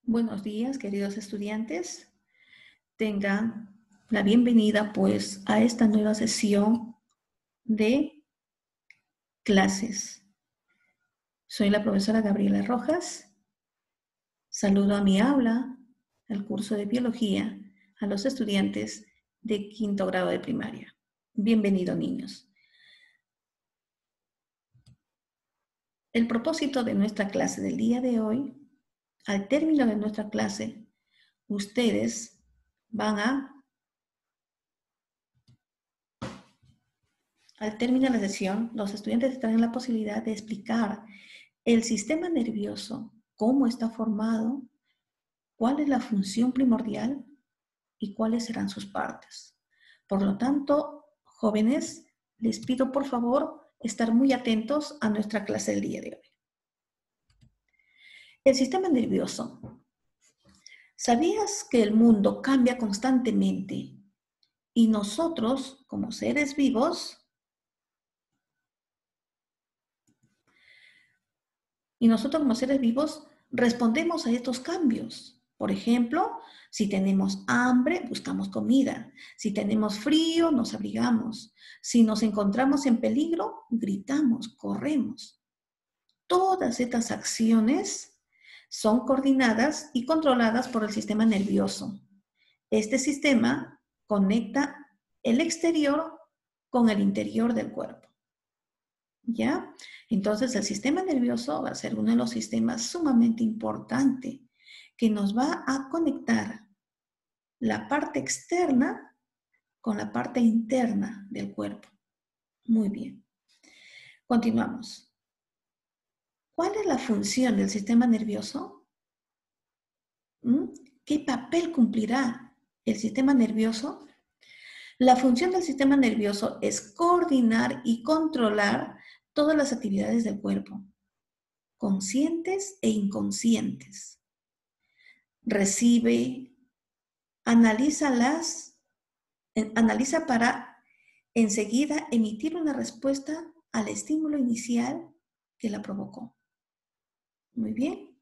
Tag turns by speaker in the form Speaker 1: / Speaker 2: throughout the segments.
Speaker 1: Buenos días, queridos estudiantes. Tengan la bienvenida, pues, a esta nueva sesión de clases. Soy la profesora Gabriela Rojas. Saludo a mi aula, al curso de biología, a los estudiantes de quinto grado de primaria. Bienvenidos, niños. El propósito de nuestra clase del día de hoy, al término de nuestra clase, ustedes van a Al terminar la sesión, los estudiantes tendrán la posibilidad de explicar el sistema nervioso, cómo está formado, cuál es la función primordial y cuáles serán sus partes. Por lo tanto, jóvenes, les pido por favor estar muy atentos a nuestra clase del día de hoy. El sistema nervioso. ¿Sabías que el mundo cambia constantemente y nosotros, como seres vivos, respondemos a estos cambios? Por ejemplo, si tenemos hambre, buscamos comida. Si tenemos frío, nos abrigamos. Si nos encontramos en peligro, gritamos, corremos. Todas estas acciones son coordinadas y controladas por el sistema nervioso. Este sistema conecta el exterior con el interior del cuerpo. ¿Ya? Entonces, el sistema nervioso va a ser uno de los sistemas sumamente importantes que nos va a conectar la parte externa con la parte interna del cuerpo. Muy bien. Continuamos. ¿Cuál es la función del sistema nervioso? ¿Qué papel cumplirá el sistema nervioso? La función del sistema nervioso es coordinar y controlar todas las actividades del cuerpo, conscientes e inconscientes. Recibe, analiza para enseguida emitir una respuesta al estímulo inicial que la provocó. Muy bien.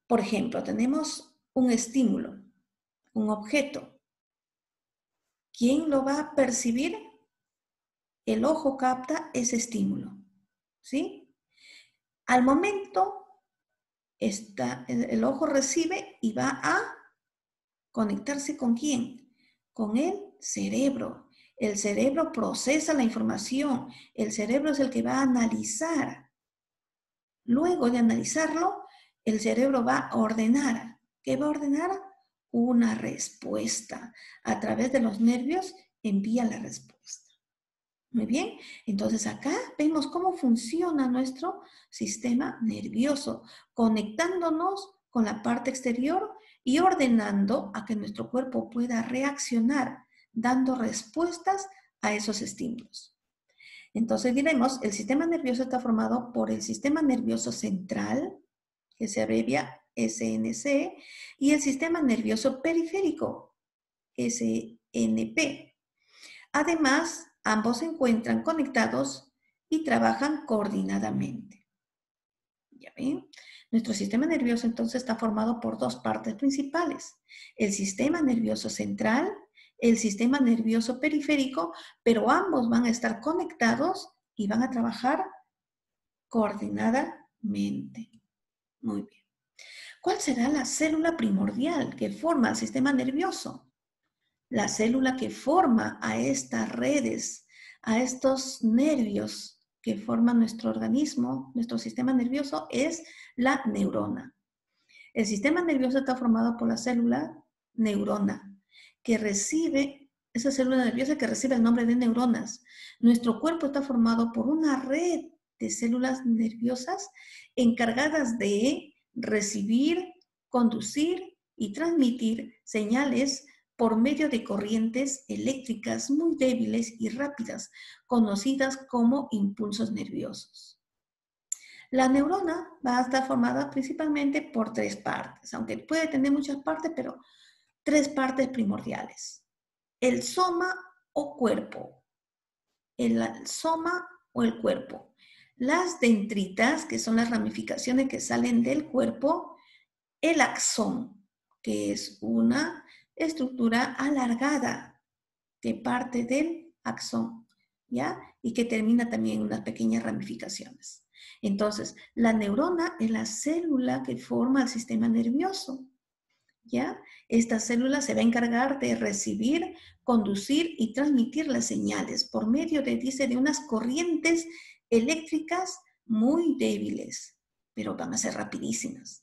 Speaker 1: Por ejemplo, tenemos un estímulo, un objeto. ¿Quién lo va a percibir? El ojo capta ese estímulo, ¿sí? Al momento, el ojo recibe y va a conectarse ¿con quién? Con el cerebro. El cerebro procesa la información. El cerebro es el que va a analizar. Luego de analizarlo, el cerebro va a ordenar. ¿Qué va a ordenar? Una respuesta. A través de los nervios envía la respuesta. Muy bien, entonces acá vemos cómo funciona nuestro sistema nervioso, conectándonos con la parte exterior y ordenando a que nuestro cuerpo pueda reaccionar, dando respuestas a esos estímulos. Entonces diremos, el sistema nervioso está formado por el sistema nervioso central, que se abrevia SNC, y el sistema nervioso periférico, SNP. Además, ambos se encuentran conectados y trabajan coordinadamente. ¿Ya ven? Nuestro sistema nervioso entonces está formado por dos partes principales. El sistema nervioso central, el sistema nervioso periférico, pero ambos van a estar conectados y van a trabajar coordinadamente. Muy bien. ¿Cuál será la célula primordial que forma el sistema nervioso? La célula que forma a estas redes, a estos nervios que forman nuestro organismo, nuestro sistema nervioso, es la neurona. El sistema nervioso está formado por la célula neurona, que recibe, esa célula nerviosa que recibe el nombre de neuronas. Nuestro cuerpo está formado por una red de células nerviosas encargadas de recibir, conducir y transmitir señales por medio de corrientes eléctricas muy débiles y rápidas, conocidas como impulsos nerviosos. La neurona va a estar formada principalmente por tres partes, aunque puede tener muchas partes, pero tres partes primordiales. El soma o cuerpo, el soma o el cuerpo, las dendritas, que son las ramificaciones que salen del cuerpo, el axón, que es una estructura alargada que parte del axón, ¿ya? Y que termina también en unas pequeñas ramificaciones. Entonces, la neurona es la célula que forma el sistema nervioso, ¿ya? Esta célula se va a encargar de recibir, conducir y transmitir las señales por medio de unas corrientes eléctricas muy débiles, pero van a ser rapidísimas.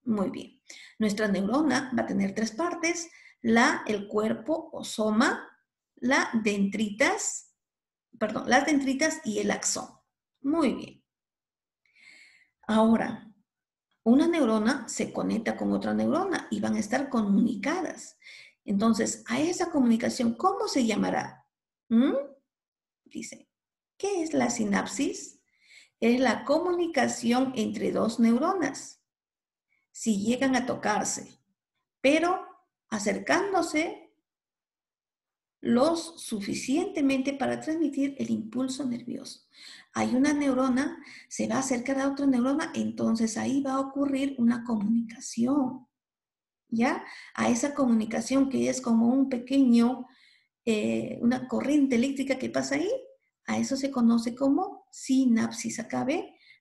Speaker 1: Muy bien. Nuestra neurona va a tener 3 partes: el cuerpo o soma, las dendritas y el axón. Muy bien. Ahora, una neurona se conecta con otra neurona y van a estar comunicadas. Entonces, a esa comunicación, ¿cómo se llamará? Dice, ¿qué es la sinapsis? Es la comunicación entre 2 neuronas. Si llegan a tocarse, pero acercándose los suficientemente para transmitir el impulso nervioso. Hay una neurona, se va a acercar a otra neurona, entonces ahí va a ocurrir una comunicación, ¿ya? A esa comunicación que es como un pequeño, una corriente eléctrica que pasa ahí, a eso se conoce como sinapsis. Acá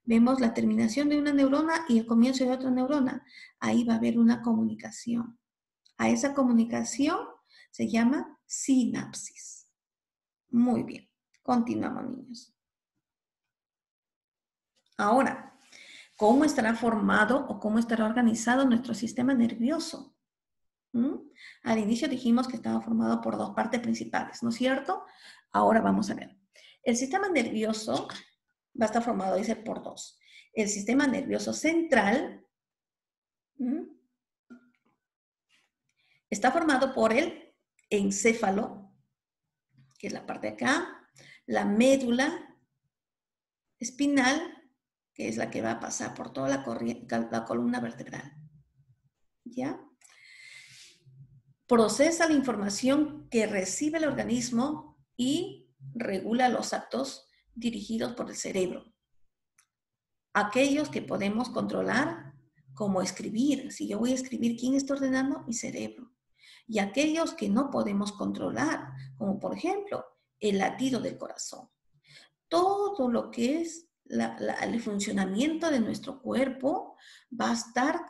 Speaker 1: vemos la terminación de una neurona y el comienzo de otra neurona. Ahí va a haber una comunicación. A esa comunicación se llama sinapsis. Muy bien. Continuamos, niños. Ahora, ¿cómo estará formado o cómo estará organizado nuestro sistema nervioso? Al inicio dijimos que estaba formado por 2 partes principales, ¿no es cierto? Ahora vamos a ver. El sistema nervioso va a estar formado, dice, por 2. El sistema nervioso central está formado por el encéfalo, que es la parte de acá, la médula espinal, que es la que va a pasar por toda la columna vertebral, ¿ya? Procesa la información que recibe el organismo y regula los actos dirigidos por el cerebro. Aquellos que podemos controlar, como escribir. Si yo voy a escribir, ¿quién está ordenando? Mi cerebro. Y aquellos que no podemos controlar, como por ejemplo, el latido del corazón. Todo lo que es el funcionamiento de nuestro cuerpo va a estar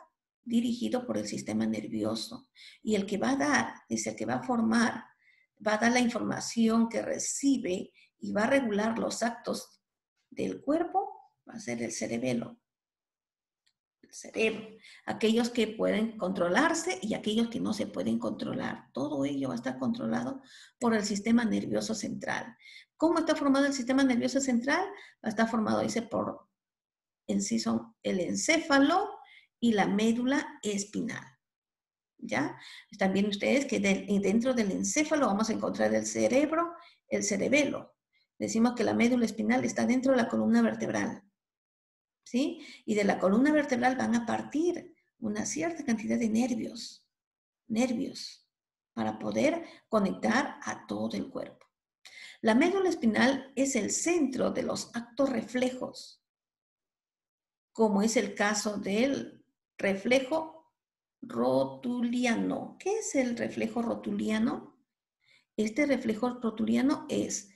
Speaker 1: dirigido por el sistema nervioso. Y el que va a dar, es el que va a formar, va a dar la información que recibe y va a regular los actos del cuerpo, va a ser el cerebelo. El cerebro. Aquellos que pueden controlarse y aquellos que no se pueden controlar. Todo ello va a estar controlado por el sistema nervioso central. ¿Cómo está formado el sistema nervioso central? Va a estar formado, dice, por en sí son el encéfalo y la médula espinal. ¿Ya? Están viendo ustedes que dentro del encéfalo vamos a encontrar el cerebro, el cerebelo. Decimos que la médula espinal está dentro de la columna vertebral. ¿Sí? Y de la columna vertebral van a partir una cierta cantidad de nervios, para poder conectar a todo el cuerpo. La médula espinal es el centro de los actos reflejos, como es el caso del reflejo rotuliano. ¿Qué es el reflejo rotuliano? Este reflejo rotuliano es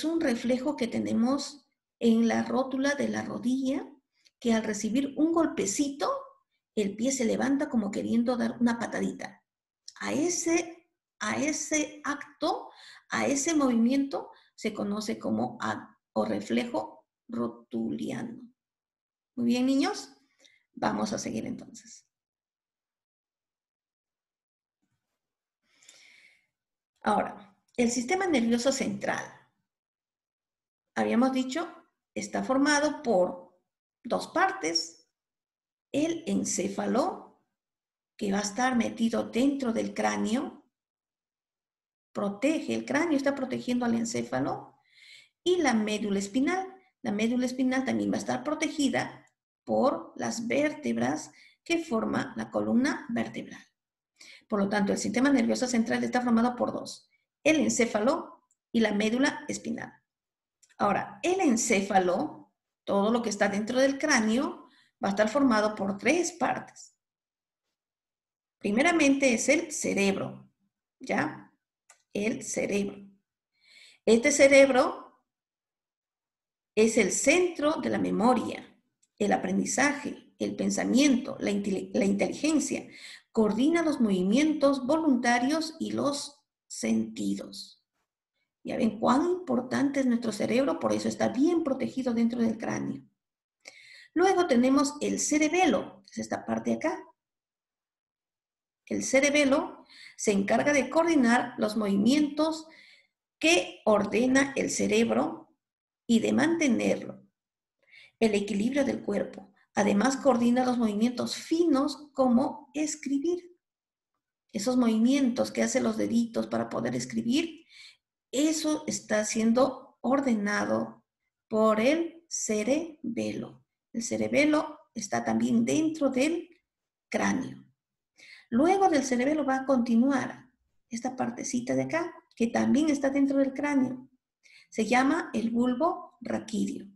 Speaker 1: un reflejo que tenemos en la rótula de la rodilla, que al recibir un golpecito, el pie se levanta como queriendo dar una patadita. A ese acto, a ese movimiento, se conoce como o reflejo rotuliano. Muy bien, niños. Vamos a seguir entonces. Ahora, el sistema nervioso central. Habíamos dicho, está formado por 2 partes. El encéfalo, que va a estar metido dentro del cráneo, protege, el cráneo está protegiendo al encéfalo, y la médula espinal. La médula espinal también va a estar protegida por las vértebras que forman la columna vertebral. Por lo tanto, el sistema nervioso central está formado por 2, el encéfalo y la médula espinal. Ahora, el encéfalo, todo lo que está dentro del cráneo, va a estar formado por 3 partes. Primeramente es el cerebro, ¿ya? El cerebro. Este cerebro es el centro de la memoria, el aprendizaje, el pensamiento, la inteligencia. Coordina los movimientos voluntarios y los sentidos. Ya ven cuán importante es nuestro cerebro, por eso está bien protegido dentro del cráneo. Luego tenemos el cerebelo, que es esta parte de acá. El cerebelo se encarga de coordinar los movimientos que ordena el cerebro y de mantenerlo, el equilibrio del cuerpo. Además, coordina los movimientos finos como escribir. Esos movimientos que hacen los deditos para poder escribir, eso está siendo ordenado por el cerebelo. El cerebelo está también dentro del cráneo. Luego del cerebelo va a continuar esta partecita de acá, que también está dentro del cráneo. Se llama el bulbo raquídeo.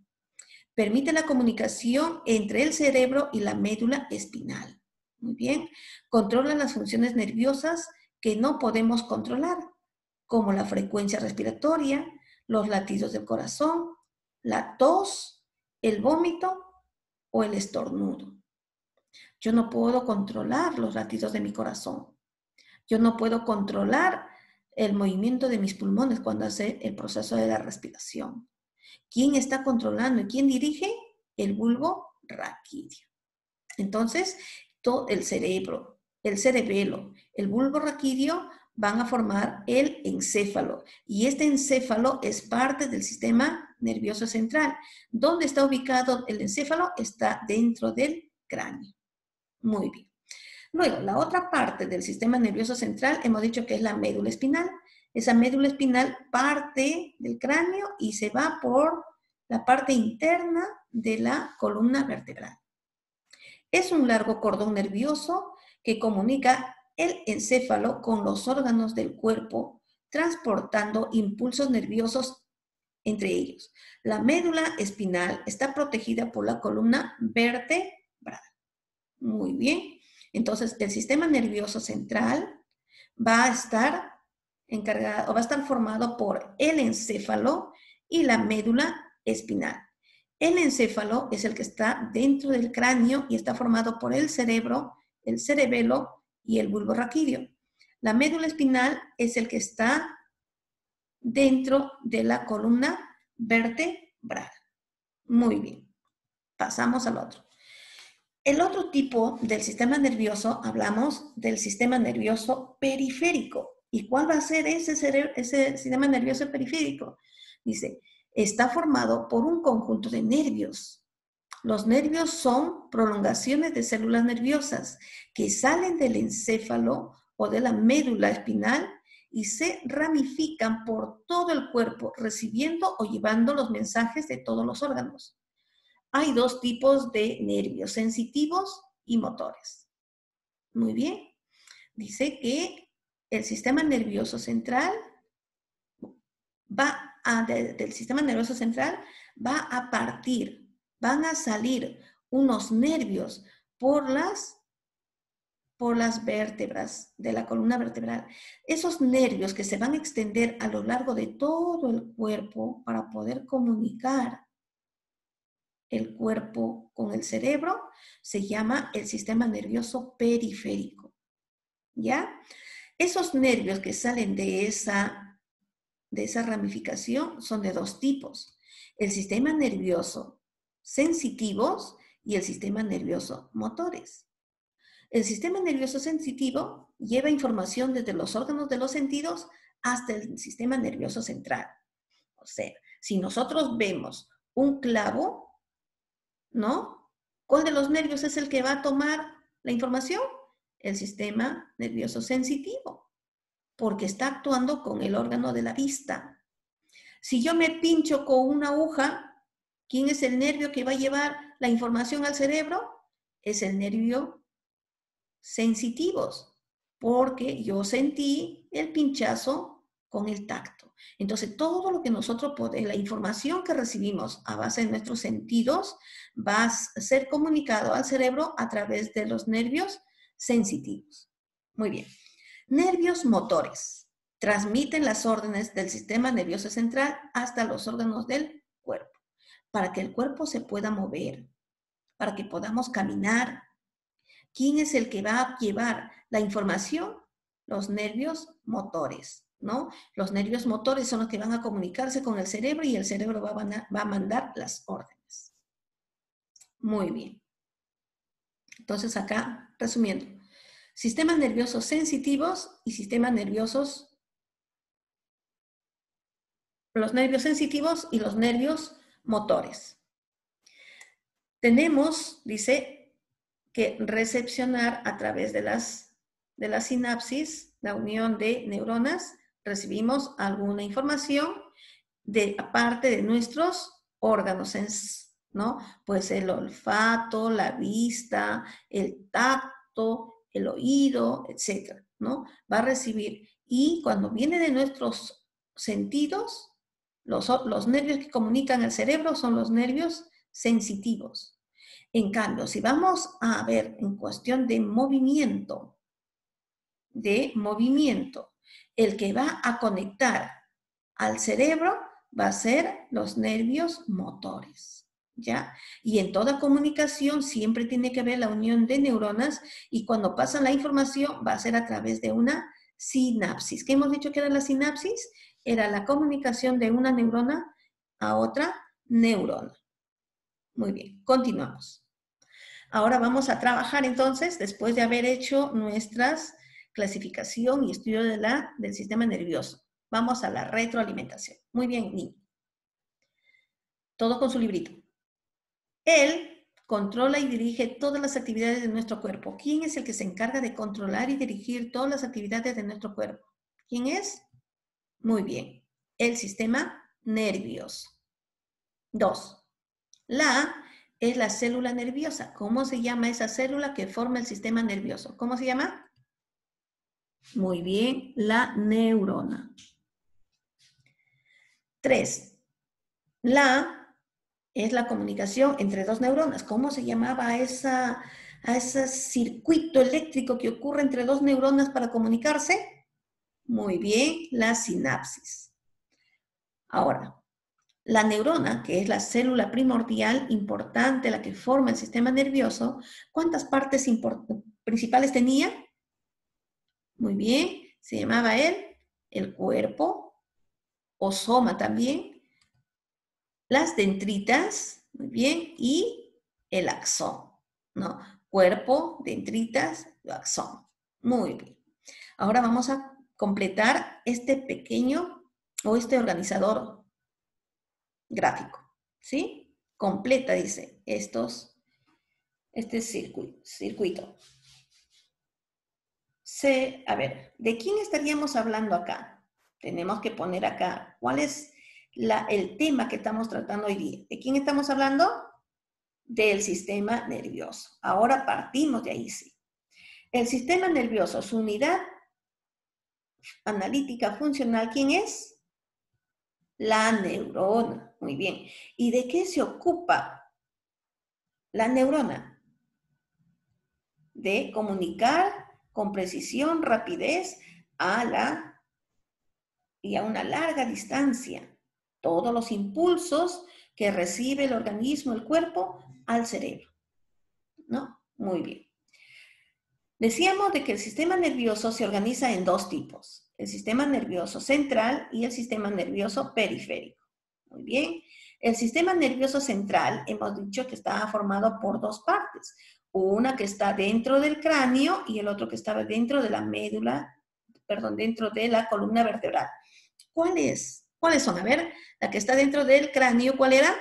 Speaker 1: Permite la comunicación entre el cerebro y la médula espinal. Muy bien. Controla las funciones nerviosas que no podemos controlar, como la frecuencia respiratoria, los latidos del corazón, la tos, el vómito o el estornudo. Yo no puedo controlar los latidos de mi corazón. Yo no puedo controlar el movimiento de mis pulmones cuando hace el proceso de la respiración. ¿Quién está controlando y quién dirige? El bulbo raquídeo. Entonces, todo el cerebro, el cerebelo, el bulbo raquídeo van a formar el encéfalo. Y este encéfalo es parte del sistema nervioso central. ¿Dónde está ubicado el encéfalo? Está dentro del cráneo. Muy bien. Luego, la otra parte del sistema nervioso central, hemos dicho que es la médula espinal. Esa médula espinal parte del cráneo y se va por la parte interna de la columna vertebral. Es un largo cordón nervioso que comunica el encéfalo con los órganos del cuerpo, transportando impulsos nerviosos entre ellos. La médula espinal está protegida por la columna vertebral. Muy bien. Entonces, el sistema nervioso central va a estar encargado o va a estar formado por el encéfalo y la médula espinal. El encéfalo es el que está dentro del cráneo y está formado por el cerebro, el cerebelo y el bulbo raquídeo. La médula espinal es el que está dentro de la columna vertebral. Muy bien. Pasamos al otro. El otro tipo del sistema nervioso, hablamos del sistema nervioso periférico. ¿Y cuál va a ser ese sistema nervioso periférico? Dice, está formado por un conjunto de nervios. Los nervios son prolongaciones de células nerviosas que salen del encéfalo o de la médula espinal y se ramifican por todo el cuerpo, recibiendo o llevando los mensajes de todos los órganos. Hay dos tipos de nervios, sensitivos y motores. Muy bien. Dice que el sistema nervioso central del sistema nervioso central va a partir, van a salir unos nervios por las vértebras de la columna vertebral. Esos nervios que se van a extender a lo largo de todo el cuerpo para poder comunicar el cuerpo con el cerebro, se llama el sistema nervioso periférico. ¿Ya? Esos nervios que salen de esa ramificación son de dos tipos. El sistema nervioso sensitivos y el sistema nervioso motores. El sistema nervioso sensitivo lleva información desde los órganos de los sentidos hasta el sistema nervioso central. O sea, si nosotros vemos un clavo, ¿no? ¿Cuál de los nervios es el que va a tomar la información? El sistema nervioso sensitivo, porque está actuando con el órgano de la vista. Si yo me pincho con una aguja, ¿quién es el nervio que va a llevar la información al cerebro? Es el nervio sensitivo, porque yo sentí el pinchazo con el tacto. Entonces, todo lo que nosotros podemos, la información que recibimos a base de nuestros sentidos, va a ser comunicado al cerebro a través de los nervios sensitivos. Muy bien. Nervios motores. Transmiten las órdenes del sistema nervioso central hasta los órganos del cuerpo, para que el cuerpo se pueda mover, para que podamos caminar. ¿Quién es el que va a llevar la información? Los nervios motores, ¿no? Los nervios motores son los que van a comunicarse con el cerebro y el cerebro va a mandar las órdenes. Muy bien. Entonces acá, resumiendo, sistemas nerviosos sensitivos y sistemas nerviosos, los nervios sensitivos y los nervios motores. Tenemos, dice, que recepcionar a través de la sinapsis, la unión de neuronas, recibimos alguna información de aparte de nuestros órganos, ¿no? Pues el olfato, la vista, el tacto, el oído, etcétera, ¿no? Va a recibir. Y cuando viene de nuestros sentidos, los nervios que comunican al cerebro son los nervios sensitivos. En cambio, si vamos a ver en cuestión de movimiento, el que va a conectar al cerebro va a ser los nervios motores, ¿ya? Y en toda comunicación siempre tiene que haber la unión de neuronas y cuando pasan la información va a ser a través de una sinapsis. ¿Qué hemos dicho que era la sinapsis? Era la comunicación de una neurona a otra neurona. Muy bien, continuamos. Ahora vamos a trabajar entonces, después de haber hecho nuestra clasificación y estudio del sistema nervioso. Vamos a la retroalimentación. Muy bien, niño. Todo con su librito. Él controla y dirige todas las actividades de nuestro cuerpo. ¿Quién es el que se encarga de controlar y dirigir todas las actividades de nuestro cuerpo? ¿Quién es? Muy bien. El sistema nervioso. 2. La es la célula nerviosa. ¿Cómo se llama esa célula que forma el sistema nervioso? ¿Cómo se llama? Muy bien, la neurona. 3. La es la comunicación entre dos neuronas. ¿Cómo se llamaba a ese circuito eléctrico que ocurre entre dos neuronas para comunicarse? Muy bien, la sinapsis. Ahora, la neurona, que es la célula primordial importante, la que forma el sistema nervioso, ¿cuántas partes principales tenía? Muy bien, se llamaba el cuerpo, o soma también, las dendritas, muy bien, y el axón, ¿no? Cuerpo, dendritas, axón. Muy bien. Ahora vamos a completar este pequeño o este organizador gráfico, ¿sí? Completa, dice, este circuito. A ver, ¿de quién estaríamos hablando acá? Tenemos que poner acá, ¿cuál es el tema que estamos tratando hoy día? ¿De quién estamos hablando? Del sistema nervioso. Ahora partimos de ahí, sí. El sistema nervioso, su unidad analítica funcional, ¿quién es? La neurona. Muy bien. ¿Y de qué se ocupa la neurona? De comunicar con precisión, rapidez y a una larga distancia todos los impulsos que recibe el organismo, el cuerpo, al cerebro. ¿No? Muy bien. Decíamos de que el sistema nervioso se organiza en dos tipos, el sistema nervioso central y el sistema nervioso periférico. Muy bien. El sistema nervioso central, hemos dicho que está formado por dos partes, una que está dentro del cráneo y el otro que estaba dentro de la médula, dentro de la columna vertebral. ¿Cuáles son? A ver, la que está dentro del cráneo, ¿cuál era?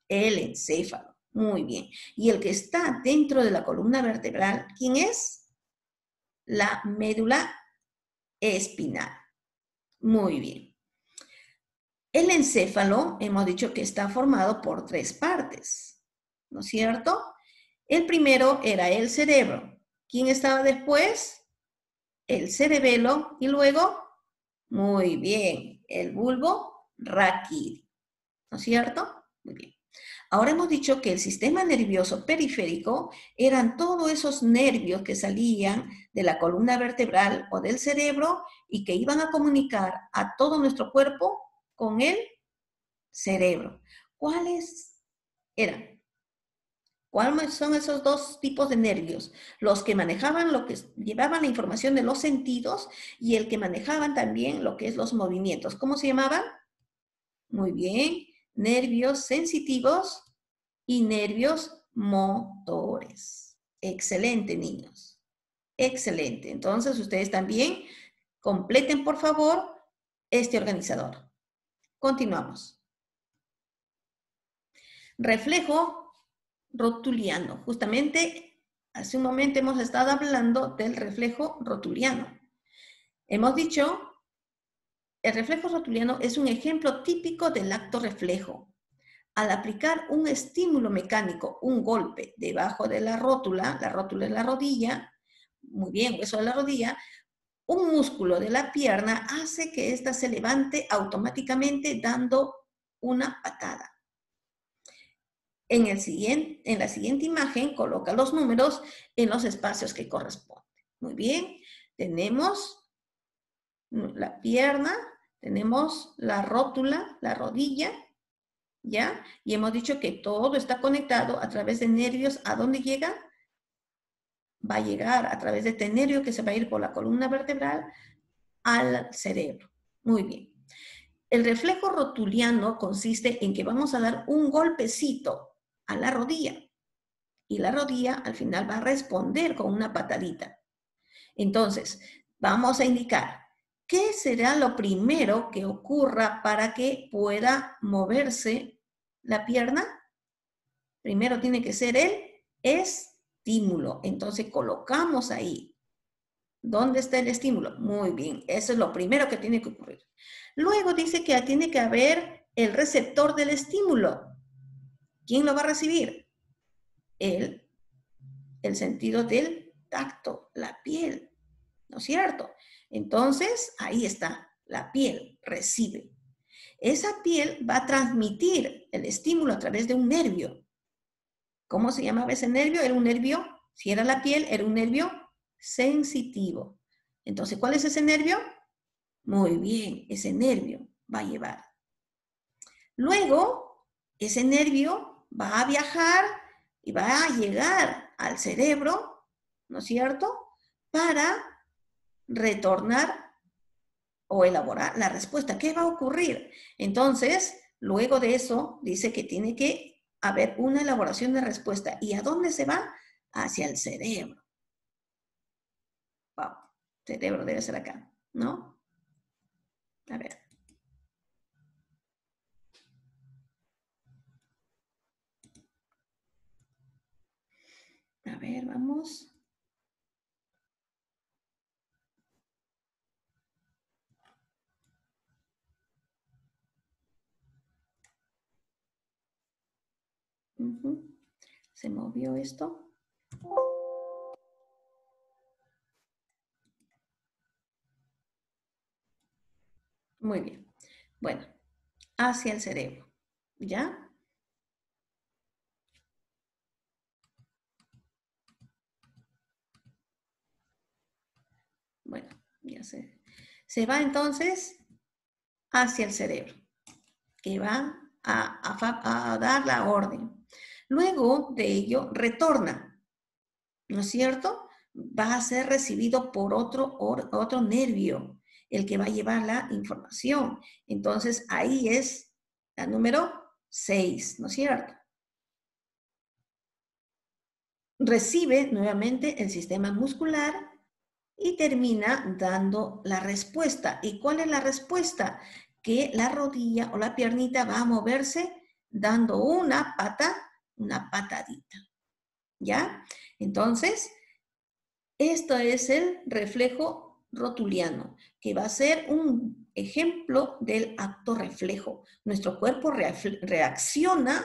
Speaker 1: El encéfalo. Muy bien. Y el que está dentro de la columna vertebral, ¿quién es? La médula espinal. Muy bien. El encéfalo, hemos dicho que está formado por tres partes, ¿no es cierto? El primero era el cerebro. ¿Quién estaba después? El cerebelo y luego, muy bien, el bulbo raquídeo, ¿no es cierto? Muy bien. Ahora hemos dicho que el sistema nervioso periférico eran todos esos nervios que salían de la columna vertebral o del cerebro y que iban a comunicar a todo nuestro cuerpo con el cerebro. ¿Cuáles eran? ¿Cuáles son esos dos tipos de nervios? Los que manejaban lo que llevaban la información de los sentidos y el que manejaban también lo que es los movimientos. ¿Cómo se llamaban? Muy bien, nervios sensitivos y nervios motores. Excelente, niños. Excelente. Entonces, ustedes también completen, por favor, este organizador. Continuamos. Reflejo rotuliano. Justamente, hace un momento hemos estado hablando del reflejo rotuliano. Hemos dicho, el reflejo rotuliano es un ejemplo típico del acto reflejo. Al aplicar un estímulo mecánico, un golpe debajo de la rótula es la rodilla, muy bien, hueso de la rodilla, un músculo de la pierna hace que ésta se levante automáticamente dando una patada. En la siguiente imagen coloca los números en los espacios que corresponden. Muy bien, tenemos la pierna, tenemos la rótula, la rodilla, ¿ya? Y hemos dicho que todo está conectado a través de nervios. ¿A dónde llega? Va a llegar a través de este nervio que se va a ir por la columna vertebral al cerebro. Muy bien. El reflejo rotuliano consiste en que vamos a dar un golpecito a la rodilla y la rodilla al final va a responder con una patadita. Entonces, vamos a indicar qué será lo primero que ocurra para que pueda moverse la pierna. Primero tiene que ser el estímulo. Entonces colocamos ahí. ¿Dónde está el estímulo? Muy bien, eso es lo primero que tiene que ocurrir. Luego dice que tiene que haber el receptor del estímulo. ¿Quién lo va a recibir? El sentido del tacto, la piel, ¿no es cierto? Entonces, ahí está, la piel recibe. Esa piel va a transmitir el estímulo a través de un nervio. ¿Cómo se llamaba ese nervio? Era un nervio, si era la piel, era un nervio sensitivo. Entonces, ¿cuál es ese nervio? Muy bien, ese nervio va a llevar. Luego, ese nervio va a viajar y va a llegar al cerebro, ¿no es cierto? Para retornar o elaborar la respuesta. ¿Qué va a ocurrir? Entonces, luego de eso, dice que tiene que haber una elaboración de respuesta. ¿Y a dónde se va? Hacia el cerebro. Wow, cerebro debe ser acá, ¿no? A ver. A ver, vamos. ¿Se movió esto? Muy bien. Bueno, hacia el cerebro. ¿Ya? Bueno, ya sé. Se va entonces hacia el cerebro, que va a dar la orden. Luego de ello, retorna, ¿no es cierto? Va a ser recibido por otro nervio, el que va a llevar la información. Entonces, ahí es la número 6, ¿no es cierto? Recibe nuevamente el sistema muscular y termina dando la respuesta. ¿Y cuál es la respuesta? Que la rodilla o la piernita va a moverse dando una patadita. ¿Ya? Entonces, esto es el reflejo rotuliano, que va a ser un ejemplo del acto reflejo. Nuestro cuerpo reacciona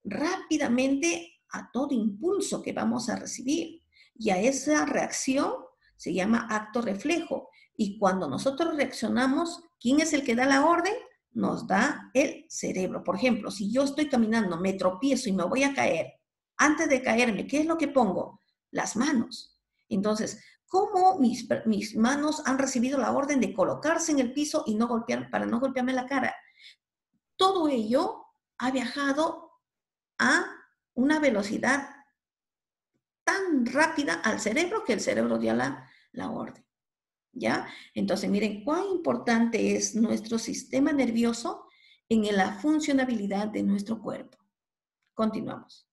Speaker 1: rápidamente a todo impulso que vamos a recibir. Y a esa reacción se llama acto reflejo. Y cuando nosotros reaccionamos, ¿quién es el que da la orden? nos da el cerebro. Por ejemplo, si yo estoy caminando, me tropiezo y me voy a caer, antes de caerme, ¿qué es lo que pongo? Las manos. Entonces, ¿cómo mis manos han recibido la orden de colocarse en el piso y no golpear, para no golpearme la cara? Todo ello ha viajado a una velocidad tan rápida al cerebro que el cerebro dio la orden. ¿Ya? Entonces, miren cuán importante es nuestro sistema nervioso en la funcionabilidad de nuestro cuerpo. Continuamos.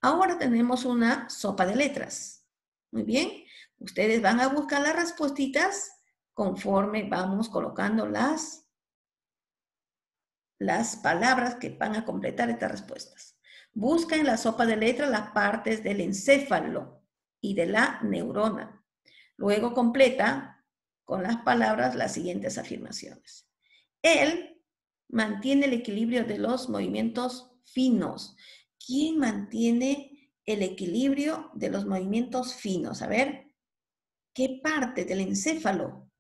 Speaker 1: Ahora tenemos una sopa de letras. Muy bien. Ustedes van a buscar las respuestas conforme vamos colocando las palabras que van a completar estas respuestas. Busca en la sopa de letras las partes del encéfalo y de la neurona. Luego completa con las palabras las siguientes afirmaciones. Él mantiene el equilibrio de los movimientos finos. ¿Quién mantiene el equilibrio de los movimientos finos? A ver, ¿qué parte del encéfalo?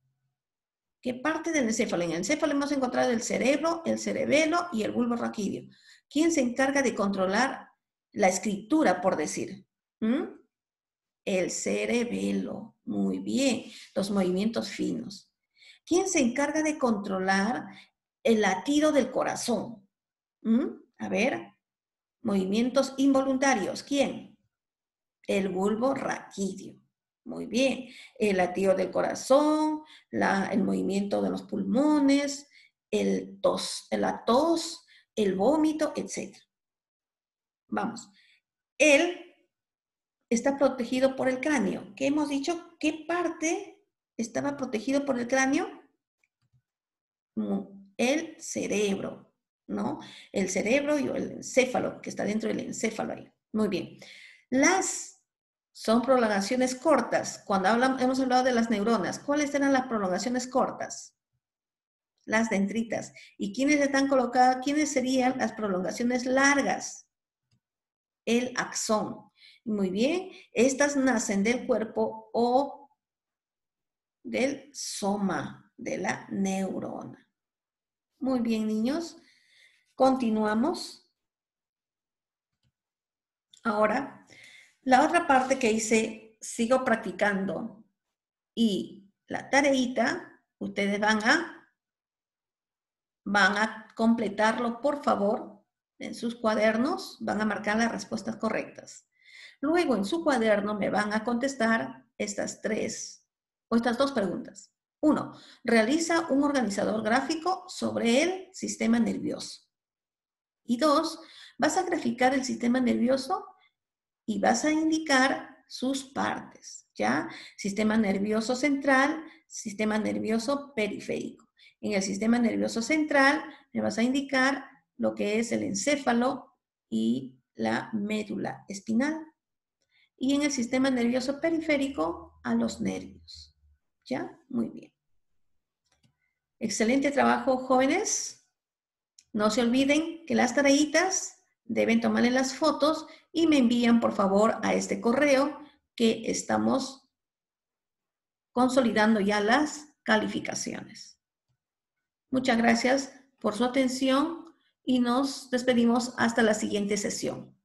Speaker 1: ¿Qué parte del encéfalo? En el encéfalo hemos encontrado el cerebro, el cerebelo y el bulbo raquídeo. ¿Quién se encarga de controlar la escritura, por decir? El cerebelo. Muy bien. Los movimientos finos. ¿Quién se encarga de controlar el latido del corazón? A ver, movimientos involuntarios. ¿Quién? El bulbo raquídeo. Muy bien. El latido del corazón, el movimiento de los pulmones, la tos, el vómito, etc. Vamos. Él está protegido por el cráneo. ¿Qué hemos dicho? ¿Qué parte estaba protegido por el cráneo? El cerebro, ¿no? El cerebro y el encéfalo, que está dentro del encéfalo ahí. Muy bien. Son prolongaciones cortas. Cuando hemos hablado de las neuronas, ¿cuáles eran las prolongaciones cortas? Las dendritas. ¿Y quiénes están colocadas? ¿Quiénes serían las prolongaciones largas? El axón. Muy bien. Estas nacen del cuerpo o del soma, de la neurona. Muy bien, niños. Continuamos. Ahora, la otra parte que hice, sigo practicando. Y la tareita, ustedes van a completarlo, por favor, en sus cuadernos, van a marcar las respuestas correctas. Luego, en su cuaderno, me van a contestar estas dos preguntas. 1. Realiza un organizador gráfico sobre el sistema nervioso. Y 2. Vas a graficar el sistema nervioso y vas a indicar sus partes, ¿ya? Sistema nervioso central, sistema nervioso periférico. En el sistema nervioso central me vas a indicar lo que es el encéfalo y la médula espinal. Y en el sistema nervioso periférico, a los nervios. ¿Ya? Muy bien. Excelente trabajo, jóvenes. No se olviden que las tareitas deben tomarle las fotos y me envían, por favor, a este correo que estamos consolidando ya las calificaciones. Muchas gracias por su atención y nos despedimos hasta la siguiente sesión.